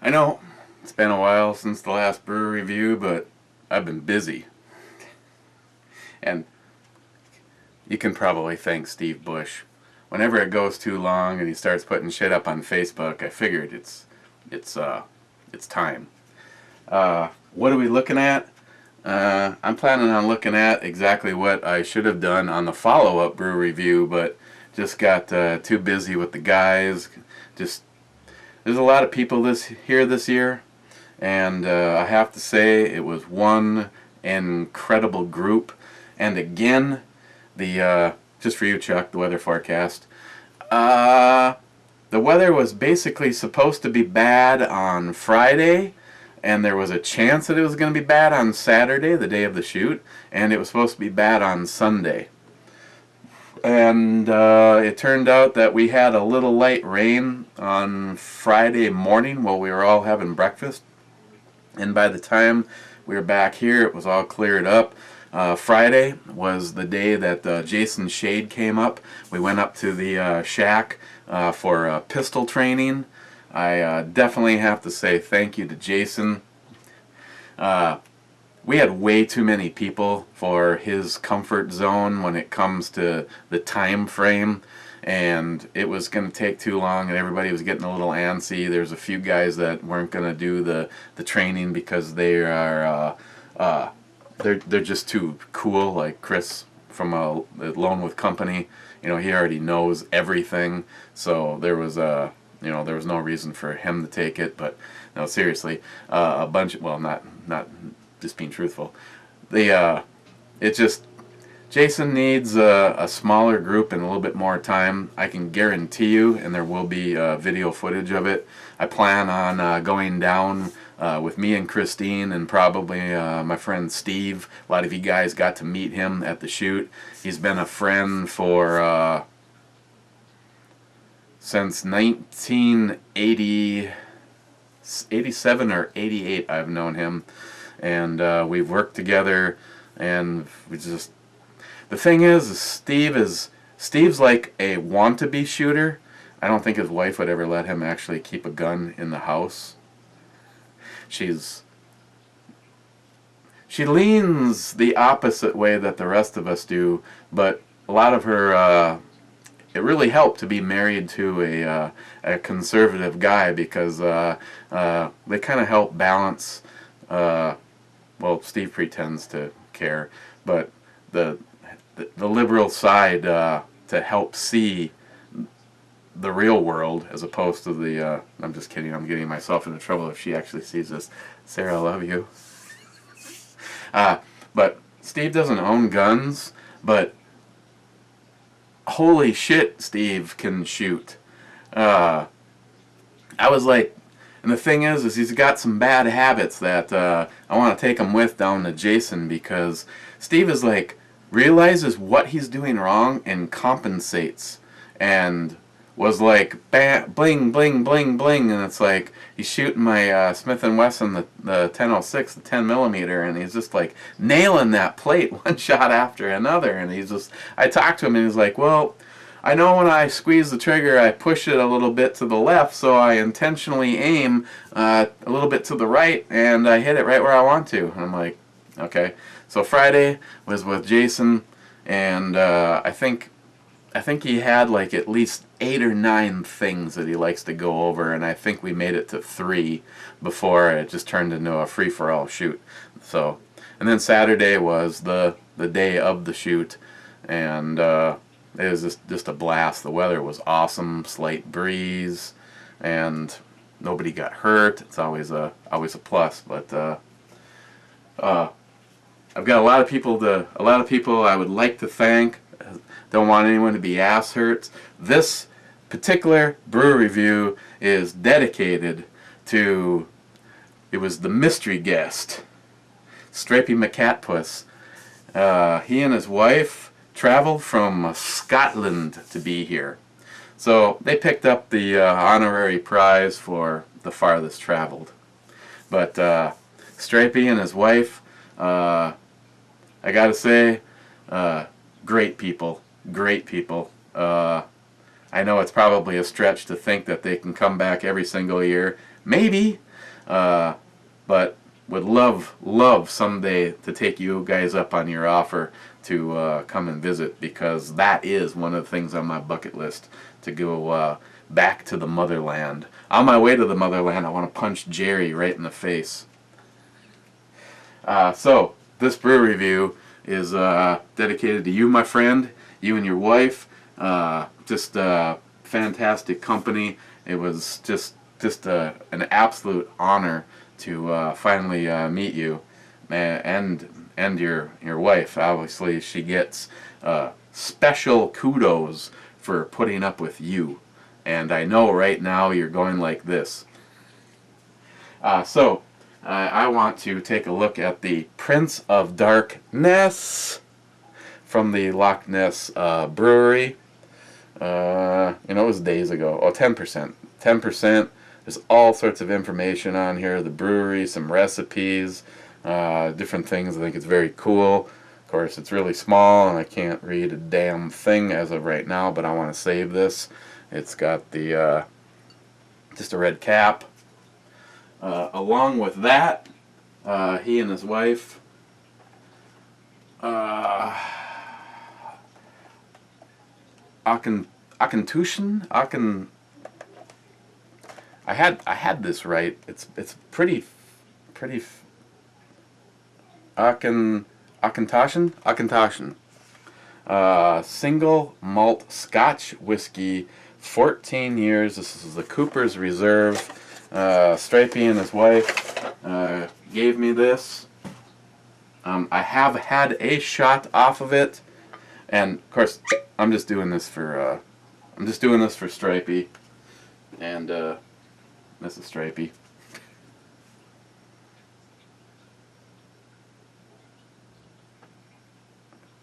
I know it's been a while since the last brew review, but I've been busy. And you can probably thank Steve Bush. Whenever it goes too long and he starts putting shit up on Facebook, I figured it's time. What are we looking at? I'm planning on looking at exactly what I should have done on the follow-up brew review, but just got too busy with the guys. Just there's a lot of people this year, and I have to say it was one incredible group. And again, the just for you, Chuck, the weather forecast. The weather was basically supposed to be bad on Friday, and there was a chance that it was going to be bad on Saturday, the day of the shoot, and it was supposed to be bad on Sunday. And it turned out that we had a little light rain on Friday morning while we were all having breakfast. And by the time we were back here, it was all cleared up. Friday was the day that Jason's shade came up. We went up to the shack for pistol training. I definitely have to say thank you to Jason. We had way too many people for his comfort zone when it comes to the time frame, and it was going to take too long, and everybody was getting a little antsy. There's a few guys that weren't going to do the training because they are they're just too cool, like Chris from Alone with Company. You know, he already knows everything, so there was there was no reason for him to take it. But no, seriously, a bunch. Well, not just being truthful. Jason needs a smaller group and a little bit more time. I can guarantee you, and there will be video footage of it. I plan on going down with me and Christine and probably my friend Steve. A lot of you guys got to meet him at the shoot. He's been a friend for since 1987 or 88. I've known him, and we've worked together, and we just. The thing is Steve's like a want-to-be shooter. I don't think his wife would ever let him actually keep a gun in the house. She leans the opposite way that the rest of us do, but a lot of her, it really helped to be married to a conservative guy because they kind of help balance, well, Steve pretends to care, but the liberal side to help see the real world as opposed to the I'm just kidding, I'm getting myself into trouble if she actually sees this. Sarah, I love you. But Steve doesn't own guns, but holy shit, Steve can shoot. I was like, and the thing is he's got some bad habits that I want to take him with down to Jason, because Steve is like, realizes what he's doing wrong and compensates, and was like bling bling bling bling, and it's like he's shooting my Smith & Wesson, the 1006, the 10mm, and he's just like nailing that plate one shot after another, and I talked to him and he's like, well, I know when I squeeze the trigger I push it a little bit to the left, so I intentionally aim a little bit to the right and I hit it right where I want to. And I'm like, okay. So Friday was with Jason, and I think he had like at least 8 or 9 things that he likes to go over, and I think we made it to 3 before it just turned into a free-for-all shoot. So, and then Saturday was the day of the shoot, and it was just a blast. The weather was awesome, slight breeze, and nobody got hurt. It's always a plus, but I've got a lot of people I would like to thank. Don't want anyone to be ass hurt. This particular brew review is dedicated to, it was the mystery guest, Stripy McCatpuss. He and his wife traveled from Scotland to be here. So they picked up the honorary prize for the farthest traveled. But Stripy and his wife, I gotta say, great people. Great people. I know it's probably a stretch to think that they can come back every single year. Maybe, but would love someday to take you guys up on your offer to come and visit, because that is one of the things on my bucket list, to go back to the motherland. On my way to the motherland, I want to punch Jerry right in the face. So this brew review is dedicated to you, my friend, you and your wife. Just fantastic company. It was just an absolute honor to finally meet you, and your wife. Obviously, she gets special kudos for putting up with you, and I know right now you're going like this. So I want to take a look at the Prince of DarkNESS from the Loch Ness Brewery. It was days ago. Oh, 10%. 10%. There's all sorts of information on here. The brewery, some recipes, different things. I think it's very cool. Of course, it's really small, and I can't read a damn thing as of right now, but I want to save this. It's got the just a red cap. Along with that, he and his wife I had this right. It's pretty Auchentoshan. Single malt Scotch whiskey, 14 years. This is the Cooper's Reserve. Stripy and his wife gave me this. I have had a shot off of it, and of course I'm just doing this for Stripy, and this is Stripy.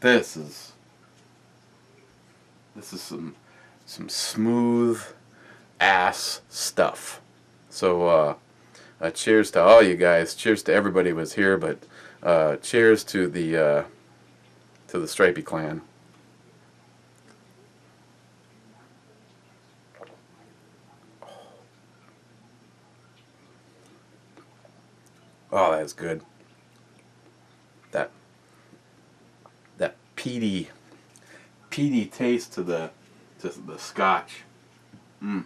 This is some smooth ass stuff. So cheers to all you guys. Cheers to everybody who was here, but cheers to the Stripy clan. Oh, that's good. That peaty taste to the Scotch. I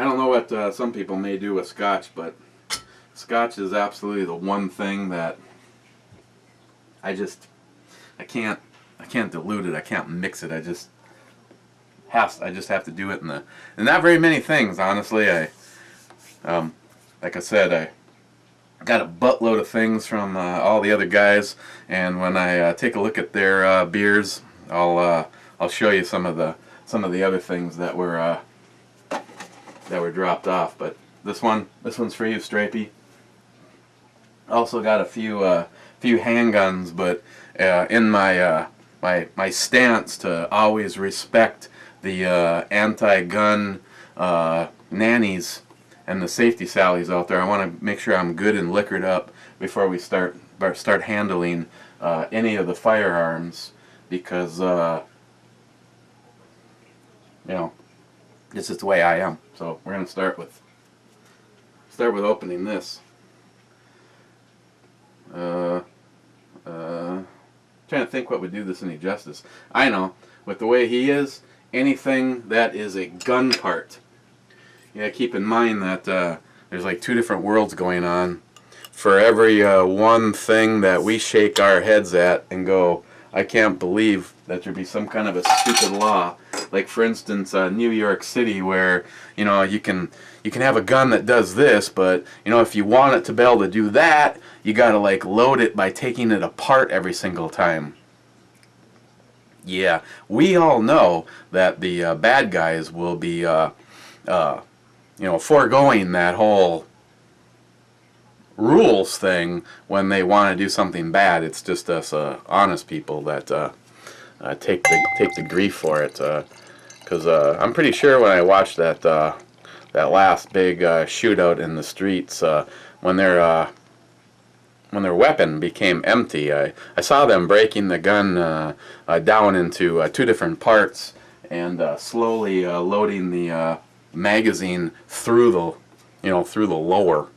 don't know what some people may do with Scotch, but Scotch is absolutely the one thing that I can't dilute it. I can't mix it. I just have to do it and not very many things, honestly. Like I said, I got a buttload of things from all the other guys, and when I take a look at their beers, I'll show you some of the other things that were dropped off. But this one's for you, Stripy. Also got a few handguns, but in my stance to always respect the anti-gun nannies and the safety sallies out there, I want to make sure I'm good and liquored up before we start handling any of the firearms, because this is the way I am. So we're gonna start with opening this. Trying to think what would do this any justice. I know, with the way he is, anything that is a gun part. Yeah, keep in mind that there's like two different worlds going on. For every one thing that we shake our heads at and go, I can't believe that there'd be some kind of a stupid law. Like, for instance, New York City, where you can have a gun that does this, but if you want it to be able to do that, you gotta like load it by taking it apart every single time. Yeah, we all know that the bad guys will be foregoing that whole rules thing when they want to do something bad. It's just us honest people that take the grief for it. Because I'm pretty sure when I watched that last big shootout in the streets, when their weapon became empty, I saw them breaking the gun down into two different parts and slowly loading the magazine through you know, through the lower.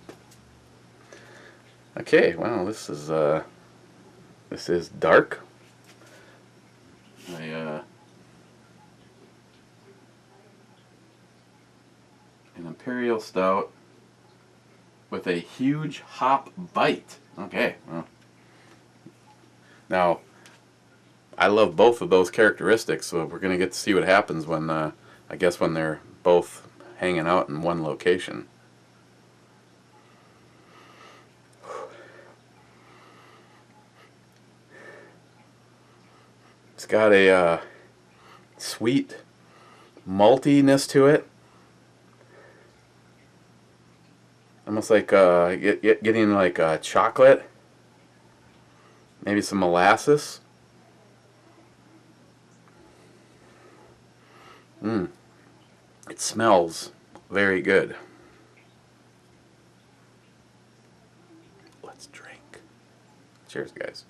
Okay, well, this is dark. An imperial stout with a huge hop bite. Okay, well, now I love both of those characteristics, so we're gonna get to see what happens when I guess when they're both hanging out in one location. It's got a sweet maltiness to it. Almost like getting like chocolate. Maybe some molasses. It smells very good. Let's drink. Cheers, guys.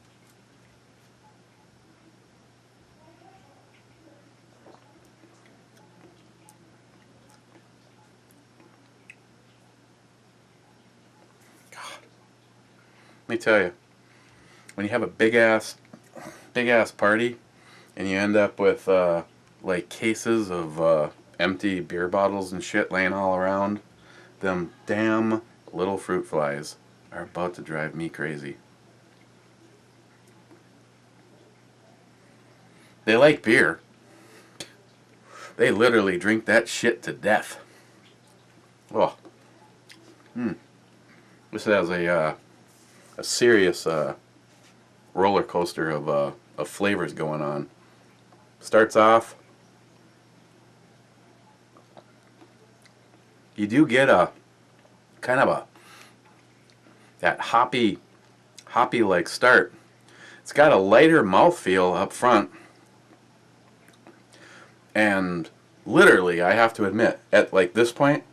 Let me tell you, when you have a big ass party and you end up with like cases of empty beer bottles and shit laying all around, them damn little fruit flies are about to drive me crazy. They like beer. They literally drink that shit to death. Oh. This has a serious roller coaster of flavors going on. Starts off, you do get a kind of that hoppy like start. It's got a lighter mouthfeel up front, and literally, I have to admit, at like this point,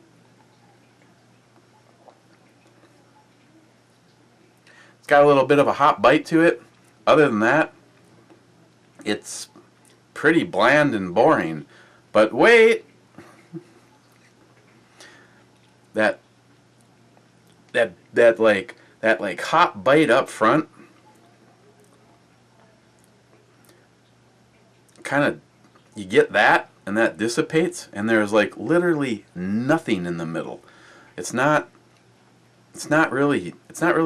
got a little bit of a hop bite to it. Other than that, it's pretty bland and boring. But wait, that hop bite up front kind of, you get that and that dissipates, and there's like literally nothing in the middle. It's not really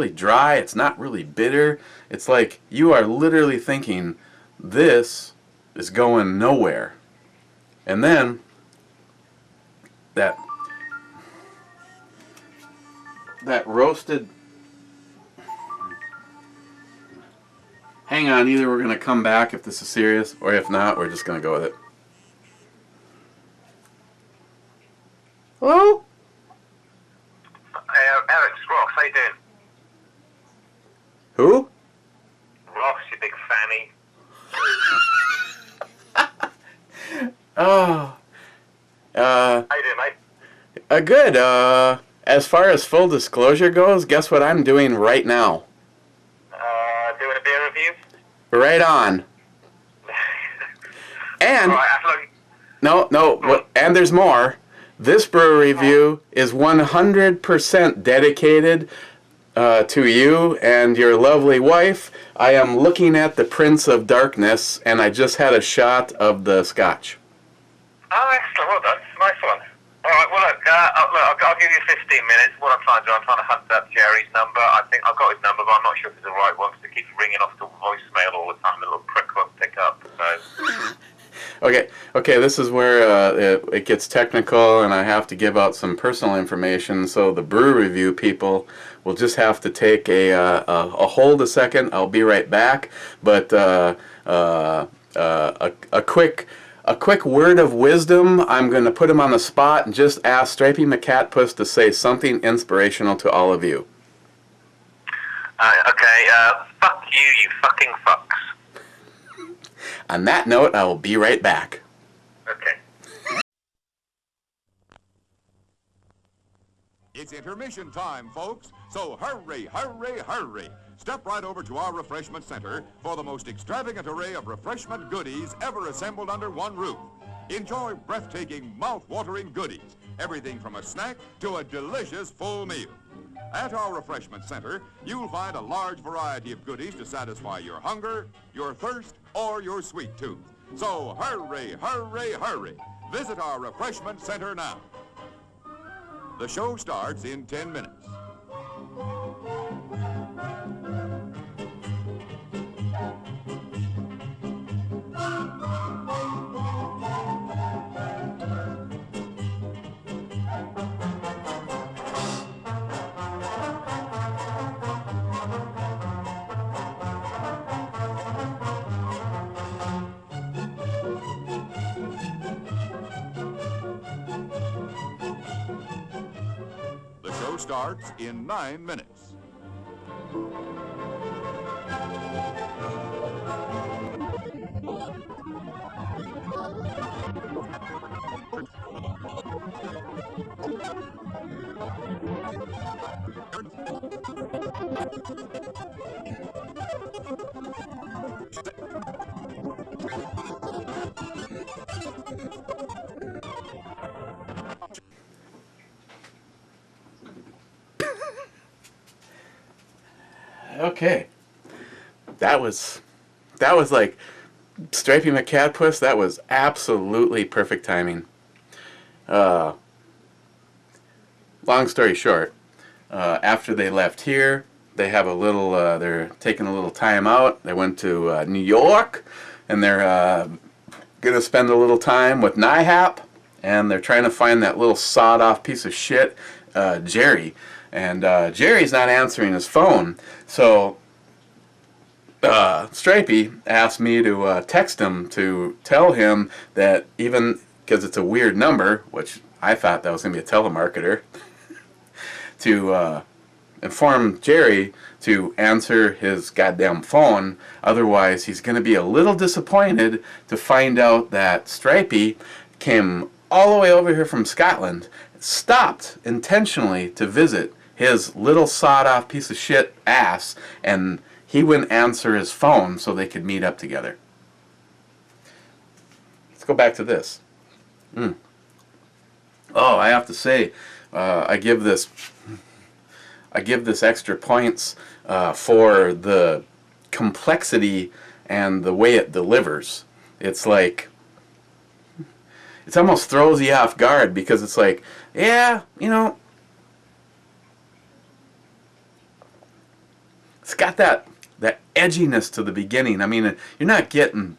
dry, it's not really bitter. It's like you are literally thinking this is going nowhere. And then that roasted, hang on, either we're going to come back if this is serious, or if not, we're just going to go with it. Hello? Eric, it's Ross, how you doing? Who? Ross, you big fanny. Oh. How you doing, mate? Good. As far as full disclosure goes, guess what I'm doing right now? Doing a beer review? Right on. And Right, no, and there's more. This brew review is 100% dedicated to you and your lovely wife. I am looking at the Prince of Darkness, and I just had a shot of the scotch. Oh, excellent. Well done. Nice one. All right, well, look, I'll give you 15 minutes. What I'm trying to do, I'm trying to hunt up Jerry's number. I think I've got his number, but I'm not sure if it's the right one, because it keeps ringing off the voicemail all the time. The little prick won't pick up, so... Okay, this is where it gets technical, and I have to give out some personal information, so the brew review people will just have to take a hold a second. I'll be right back, but a quick word of wisdom. I'm going to put him on the spot and just ask Stripy McCatpuss to say something inspirational to all of you. Okay, fuck you, you fucking fucks. On that note, I will be right back. Okay. It's intermission time, folks, so hurry, hurry, hurry. Step right over to our refreshment center for the most extravagant array of refreshment goodies ever assembled under one roof. Enjoy breathtaking, mouth-watering goodies. Everything from a snack to a delicious full meal. At our refreshment center, you'll find a large variety of goodies to satisfy your hunger, your thirst, or your sweet tooth. So hurry, hurry, hurry. Visit our refreshment center now. The show starts in 10 minutes. The show starts in 9 minutes. Okay, that was like Stripy McCadpuss. That was absolutely perfect timing. Long story short, after they left here, they have a little. They're taking a little time out. They went to New York, and they're gonna spend a little time with NIHAP, and they're trying to find that little sawed-off piece of shit, Jerry. And Jerry's not answering his phone, so Stripy asked me to text him to tell him that, even because it's a weird number, which I thought that was going to be a telemarketer, to inform Jerry to answer his goddamn phone. Otherwise, he's going to be a little disappointed to find out that Stripy came all the way over here from Scotland, stopped intentionally to visit his little sawed-off piece of shit ass, and he wouldn't answer his phone so they could meet up together. Let's go back to this. Oh, I have to say, I give this extra points for the complexity and the way it delivers. It's like, it almost throws you off guard, because it's like, yeah, you know, it's got that edginess to the beginning. I mean, you're not getting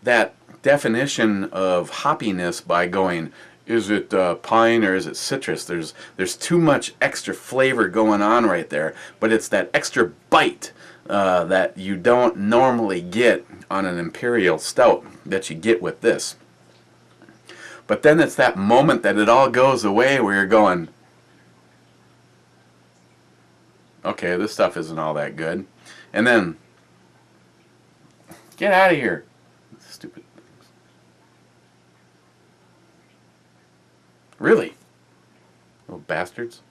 that definition of hoppiness by going, is it pine or is it citrus? There's too much extra flavor going on right there, but it's that extra bite that you don't normally get on an imperial stout that you get with this. But then it's that moment that it all goes away where you're going, okay, this stuff isn't all that good. And then, get out of here. Stupid things. Really? Little bastards.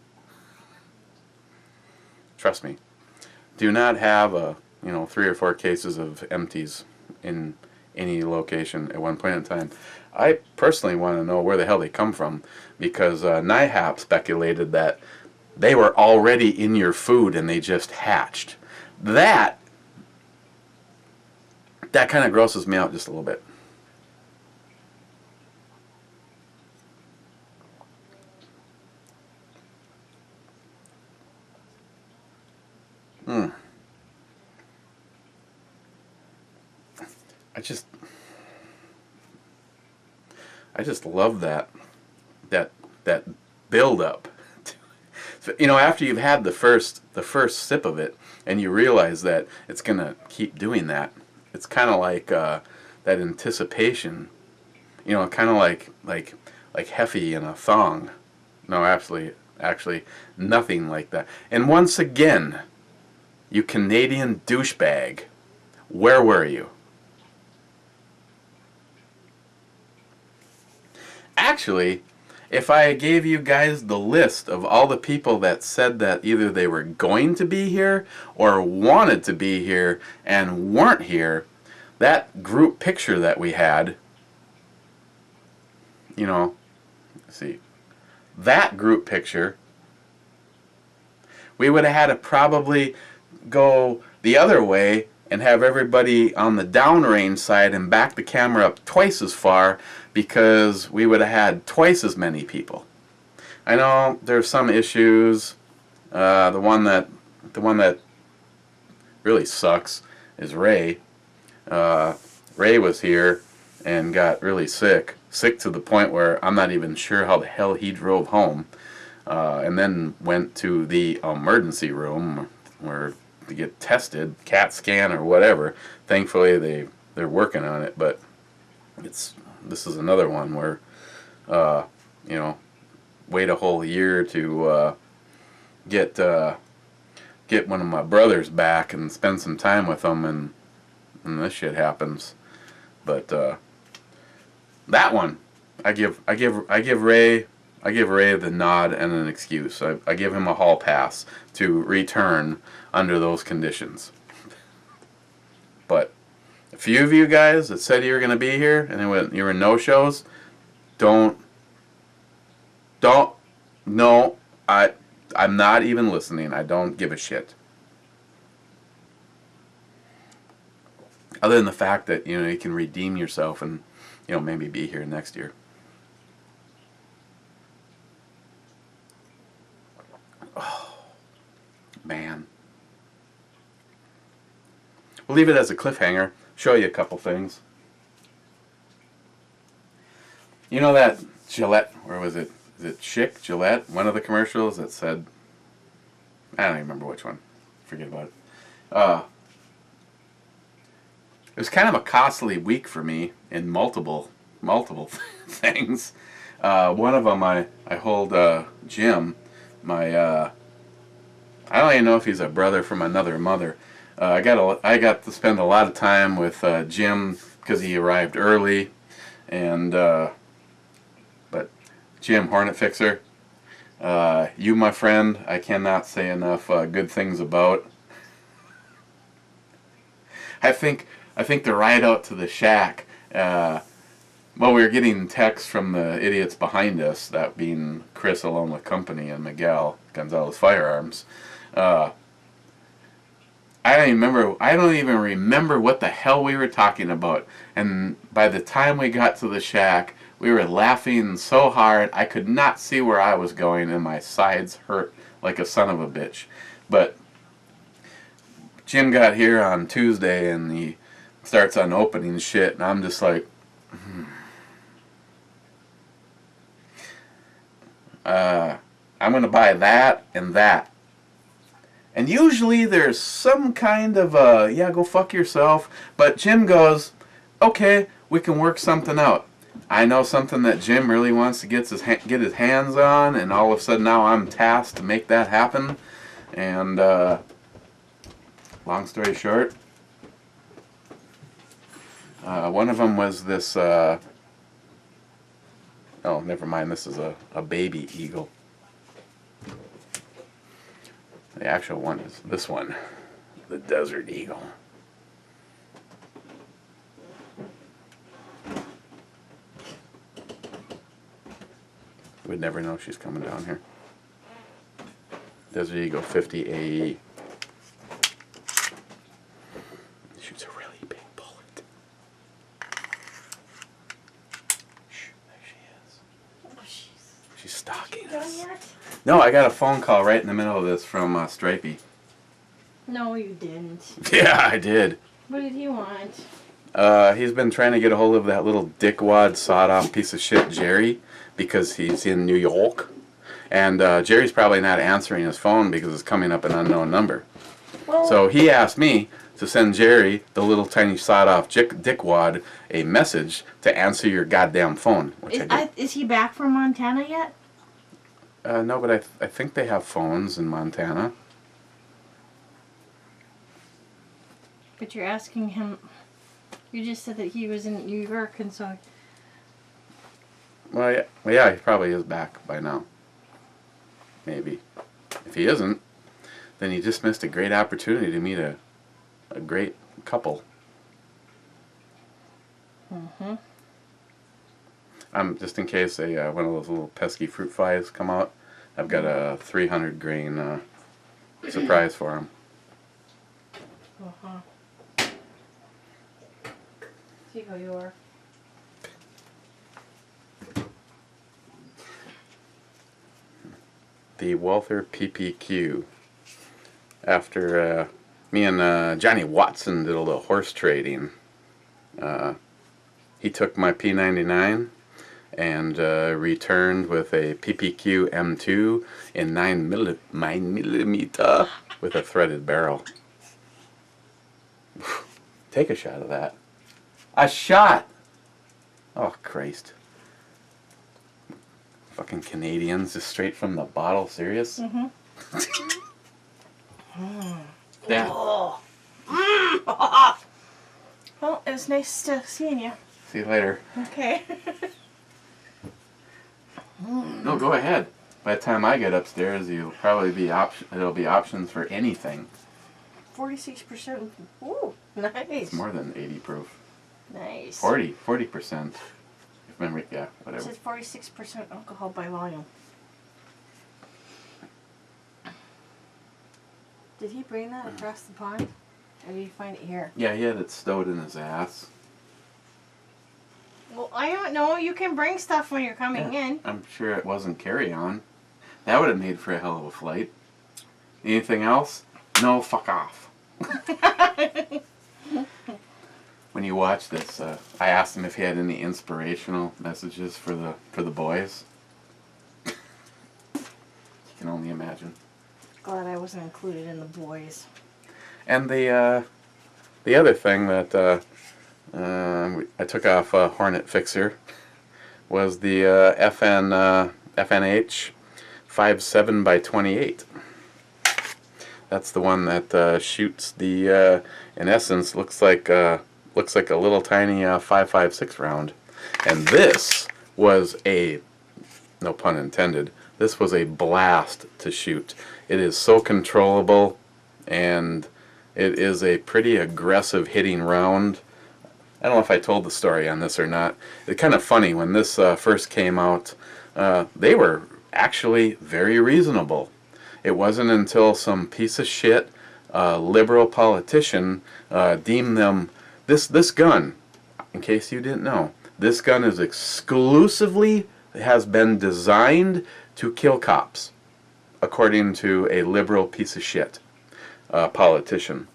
Trust me. Do not have 3 or 4 cases of empties in any location at one point in time. I personally want to know where the hell they come from, because NIHAP speculated that they were already in your food and they just hatched. That kind of grosses me out just a little bit. I just love that build up. You know, after you've had the first sip of it, and you realize that it's gonna keep doing that, it's kind of like that anticipation. You know, kind of like Heffy in a thong. No, actually, nothing like that. And once again, you Canadian douchebag, where were you? Actually, if I gave you guys the list of all the people that said that either they were going to be here or wanted to be here and weren't here, that group picture that we had, you know, let's see, that group picture, we would have had to probably go the other way and have everybody on the downrange side and back the camera up twice as far, because we would have had twice as many people. I know there's some issues. The one that really sucks is Ray. Ray was here and got really sick to the point where I'm not even sure how the hell he drove home, and then went to the emergency room where to get tested, CAT scan or whatever. Thankfully they're working on it, but this is another one where you know, wait a whole year to get one of my brothers back and spend some time with them, and this shit happens. But that one, I give Ray the nod and an excuse. I give him a hall pass to return under those conditions. But a few of you guys that said you were going to be here and you were no-shows, no, I'm not even listening. I don't give a shit. Other than the fact that, you know, you can redeem yourself and, you know, maybe be here next year. Oh, man. We'll leave it as a cliffhanger. Show you a couple things. You know that Gillette, or was it? Is it Chic Gillette? One of the commercials that said, I don't even remember which one. Forget about it. It was kind of a costly week for me in multiple things. One of them, I hold Jim, my I don't even know if he's a brother from another mother. I got to spend a lot of time with Jim because he arrived early, and but Jim, Hornet Fixer, you, my friend, I cannot say enough good things about. I think the ride out to the shack, well, we were getting texts from the idiots behind us, that being Chris along with company and Miguel Gonzalez Firearms. I don't even remember what the hell we were talking about. And by the time we got to the shack, we were laughing so hard I could not see where I was going, and my sides hurt like a son of a bitch. But Jim got here on Tuesday and he starts unopening shit, and I'm just like, I'm going to buy that and that. And usually there's some kind of yeah, go fuck yourself. But Jim goes, okay, we can work something out. I know something that Jim really wants to get his hands on, and all of a sudden now I'm tasked to make that happen. And long story short, one of them was this, oh, never mind, this is a baby eagle. The actual one is this one, the Desert Eagle. You would never know she's coming down here. Desert Eagle 50 AE. Shoots a really big bullet. Shh, there she is. Oh, She's stalking done us. yet? No, I got a phone call right in the middle of this from Stripy. No, you didn't. Yeah, I did. What did he want? He's been trying to get a hold of that little dickwad sawed-off piece of shit Jerry, because he's in New York. And Jerry's probably not answering his phone because it's coming up an unknown number. Well, So he asked me to send Jerry, the little tiny sawed-off dickwad, a message to answer your goddamn phone. Which I did. is he back from Montana yet? No, but I think they have phones in Montana. But you're asking him. You just said that he was in New York, and so. yeah, he probably is back by now. Maybe. If he isn't, then you just missed a great opportunity to meet a great couple. Mm-hmm. Just in case one of those little pesky fruit flies come out, I've got a 300 grain surprise for him. Uh-huh. See how you are. The Walther PPQ. After me and Johnny Watson did a little horse trading, he took my P99 and returned with a PPQ M2 in 9 millimeter with a threaded barrel. Take a shot of that. A shot! Oh, Christ. Fucking Canadians, just straight from the bottle, serious? Mm-hmm. That. Oh. Well, it was nice seeing you. See you later. Okay. No, go ahead. By the time I get upstairs, you'll probably be it'll be options for anything. 46%. Ooh, nice. It's more than 80 proof. Nice. 40%. If memory, yeah, It whatever. says 46% alcohol by volume. Did he bring that across the pond? Or did he find it here? Yeah, he had it stowed in his ass. Well, I don't know. You can bring stuff when you're coming in. I'm sure it wasn't carry-on. That would have made for a hell of a flight. Anything else? No, fuck off. When you watch this, I asked him if he had any inspirational messages for the boys. You can only imagine. Glad I wasn't included in the boys. And the other thing that I took off Hornet Fixer was the FNH 57 by 28. That's the one that shoots the in essence looks like a little tiny 5.56 round. And this was a, no pun intended, this was a blast to shoot. It is so controllable, and it is a pretty aggressive hitting round. I don't know if I told the story on this or not. It's kind of funny, when this first came out, they were actually very reasonable. It wasn't until some piece of shit liberal politician deemed them, this gun, in case you didn't know, this gun is exclusively, has been designed to kill cops, according to a liberal piece of shit politician.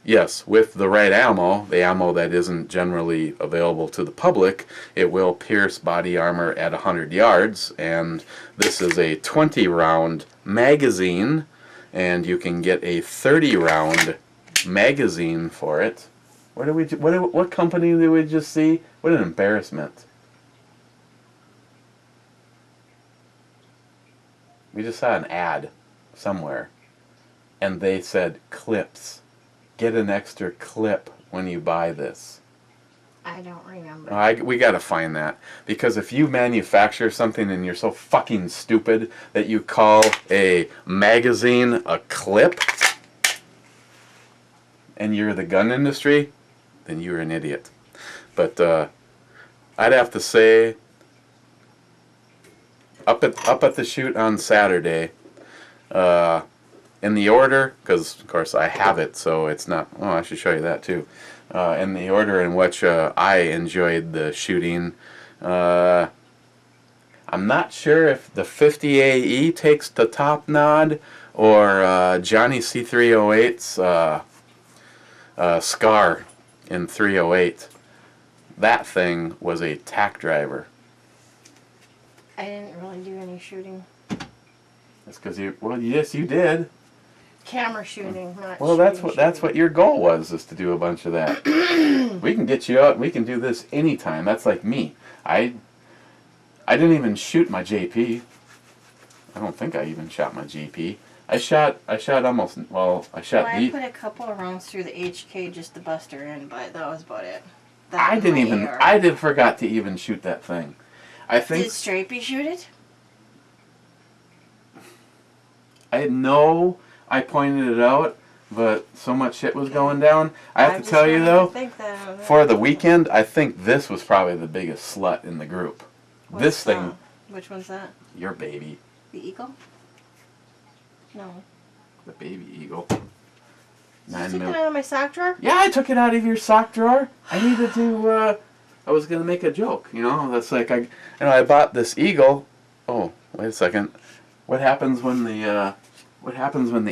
Yes, with the right ammo, the ammo that isn't generally available to the public, it will pierce body armor at 100 yards, and this is a 20-round magazine, and you can get a 30-round magazine for it. What company did we just see? What an embarrassment. We just saw an ad somewhere, and they said clips. Get an extra clip when you buy this. I don't remember. We gotta find that, because if you manufacture something and you're so fucking stupid that you call a magazine a clip, and you're the gun industry, then you're an idiot. But I'd have to say, up at the shoot on Saturday, in the order, because of course I have it, so it's not, oh, I should show you that too. In the order in which I enjoyed the shooting, I'm not sure if the 50 AE takes the top nod, or Johnny C308's Scar in 308. That thing was a tack driver. I didn't really do any shooting. That's because you, well, yes, you did. Camera shooting, not Well, that's what your goal was, is to do a bunch of that. We can get you out. We can do this anytime. That's like me. I didn't even shoot my JP. I don't think I even shot my JP. I shot almost. Well, I shot. Well, I put a couple of rounds through the HK just to bust her in, but that was about it. That I didn't even. AR. I forgot to even shoot that thing. I think Did Stripy shoot it? I know I pointed it out, but so much shit was going down. I have I'm to just tell you wanting though, to think that. for the weekend, I think this was probably the biggest slut in the group. What's This thing, that? Which one's that? your baby, The eagle? No. the baby eagle. Did you 9 take mil. it out of my sock drawer? Yeah, I took it out of your sock drawer. I needed to. I was gonna make a joke. You know, that's like I bought this eagle. Oh, wait a second. What happens when the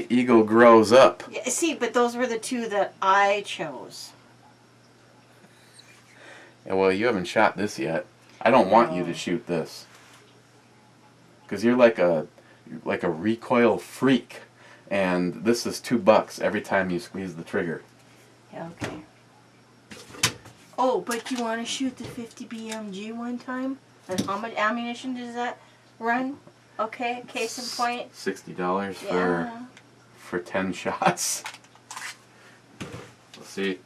eagle grows up? Yeah, see, but those were the two that I chose. Yeah, well, you haven't shot this yet. I don't want you No. to shoot this. Because you're like a recoil freak, and this is $2 every time you squeeze the trigger. Yeah, okay. Oh, but you want to shoot the 50 BMG one time? And how much ammunition does that run? Okay, case in point. $60 Yeah. for 10 shots. Let's see.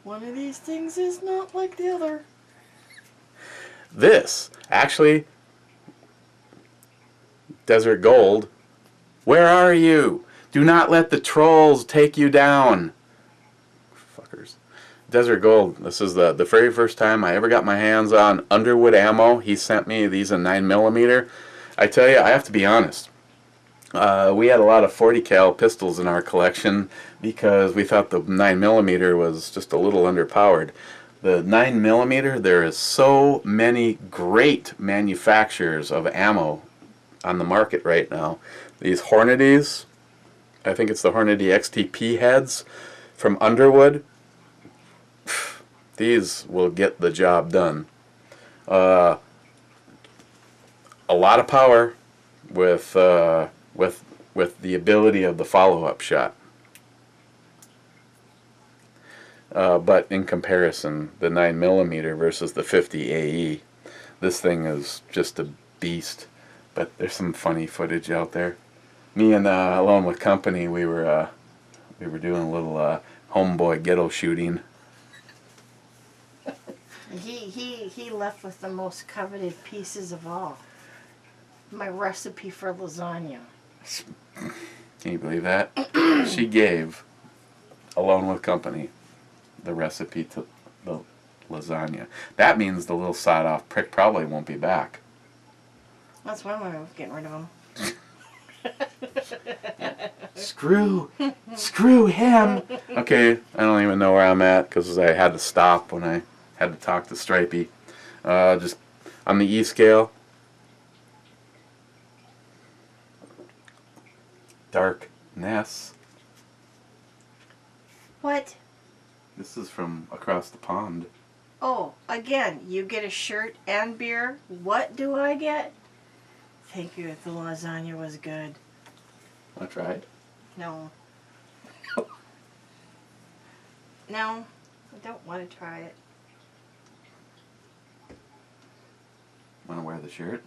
One of these things is not like the other. This, actually, Desert Gold, where are you? Do not let the trolls take you down. Fuckers. Desert Gold, this is the very first time I ever got my hands on Underwood ammo. He sent me these in 9mm. I tell you, I have to be honest. We had a lot of 40 cal pistols in our collection because we thought the 9mm was just a little underpowered. The 9mm, there is so many great manufacturers of ammo on the market right now. These Hornadies, I think it's the Hornady XTP heads from Underwood. These will get the job done. A lot of power with the ability of the follow-up shot. But in comparison, the 9mm versus the 50 AE, this thing is just a beast. But there's some funny footage out there. Me and Alone with Company, we were doing a little homeboy ghetto shooting. He left with the most coveted pieces of all. My recipe for lasagna. Can you believe that? She gave Alone with Company the recipe to the lasagna. That means the little sawed-off prick probably won't be back. That's one way of getting rid of him. Screw him. Okay, I don't even know where I'm at because I had to stop when I had to talk to Stripy. Just on the E scale, darkNESS. What? This is from across the pond. Oh, again, you get a shirt and beer. What do I get? Thank you, the lasagna was good. I tried. No. No, I don't want to try it. Want to wear the shirt?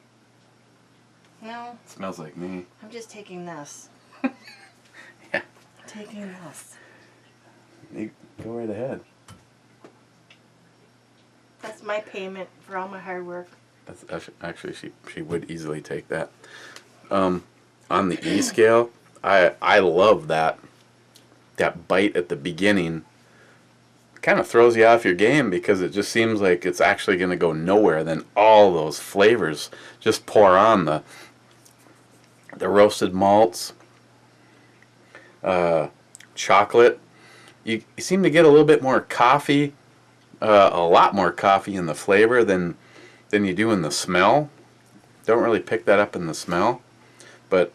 No, It smells like me. I'm just taking this. Yeah. Taking this. You go right ahead. That's my payment for all my hard work. That's actually she would easily take that. On the E scale, I love that bite at the beginning. Kind of throws you off your game because it just seems like it's actually going to go nowhere. Then all those flavors just pour on the roasted malts, chocolate. You seem to get a little bit more coffee, a lot more coffee in the flavor than you do in the smell. Don't really pick that up in the smell, but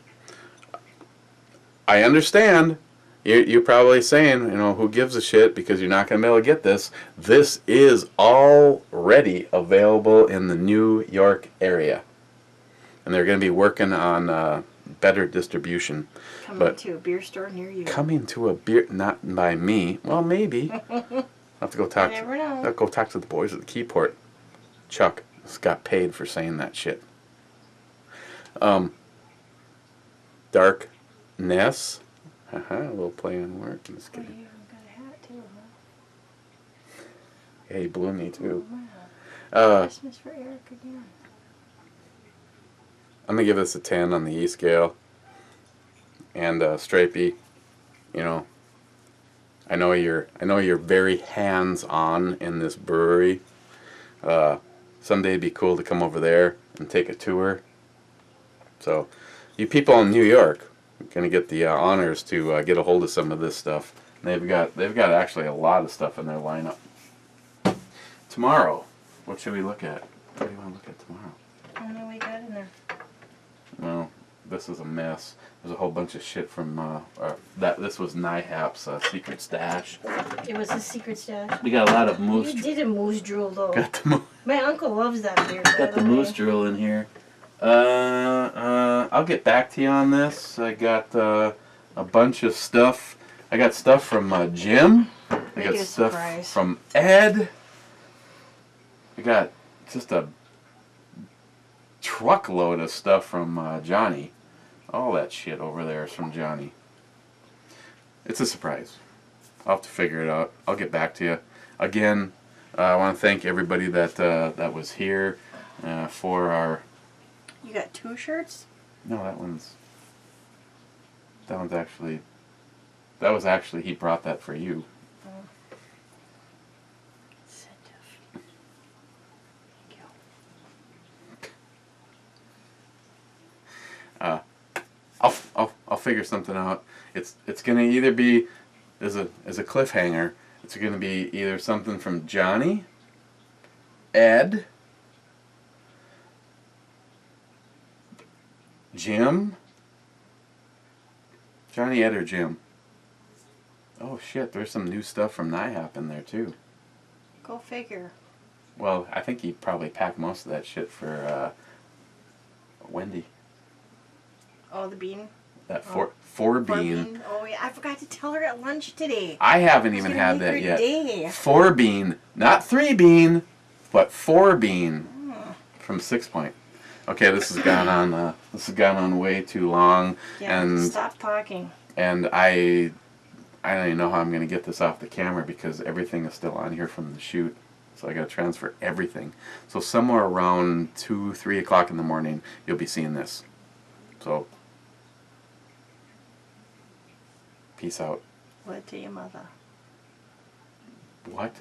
I understand. You're probably saying, you know, who gives a shit because you're not going to be able to get this. This is already available in the New York area. And they're going to be working on better distribution. Coming to a beer store near you. Coming to a beer, not by me. Well, maybe. I'll have to go talk. You never know. I'll go talk to the boys at the Keyport. Chuck got paid for saying that shit. darkNESS. A little play on work. Just Oh, you kidding. even got a hat too, huh? Yeah, he blew me too. Wow. Christmas for Eric again. I'm gonna give this a 10 on the E scale. And Stripy, you know, I know you're very hands-on in this brewery. Someday it'd be cool to come over there and take a tour. So, you people in New York are gonna get the honors to get a hold of some of this stuff. They've got actually a lot of stuff in their lineup. Tomorrow, what should we look at? What do you want to look at tomorrow? I don't know what you got in there. Well, this is a mess. There's a whole bunch of shit from this was NIHAP's secret stash. It was a secret stash. We got a lot of moose. You did a moose drool though. Got the My uncle loves that beer. got the moose drill in here. I'll get back to you on this. I got a bunch of stuff. I got stuff from Jim. I got stuff from Ed. I got just a truckload of stuff from Johnny. All that shit over there is from Johnny. It's a surprise. I'll have to figure it out. I'll get back to you. Again, I want to thank everybody that was here for our... You got 2 shirts? No, that one's actually... That was actually, he brought that for you. Oh. Thank you. I'll figure something out. It's gonna either be as a cliffhanger. It's gonna be either something from Johnny, Ed, Jim, Johnny, Ed, or Jim. Oh shit! There's some new stuff from NIHAP in there too. Go figure. Well, I think he probably packed most of that shit for Wendy. Oh, the bean? That four bean. Oh, yeah. I forgot to tell her at lunch today. I haven't even had that yet. Day. 4 bean. Not 3 bean, but 4 bean. From 6 Point. Okay, this has gone on way too long. Yeah, and stop talking. And I don't even know how I'm going to get this off the camera because everything is still on here from the shoot. So I got to transfer everything. So somewhere around 2, 3 o'clock in the morning, you'll be seeing this. So, peace out. What to your mother? What?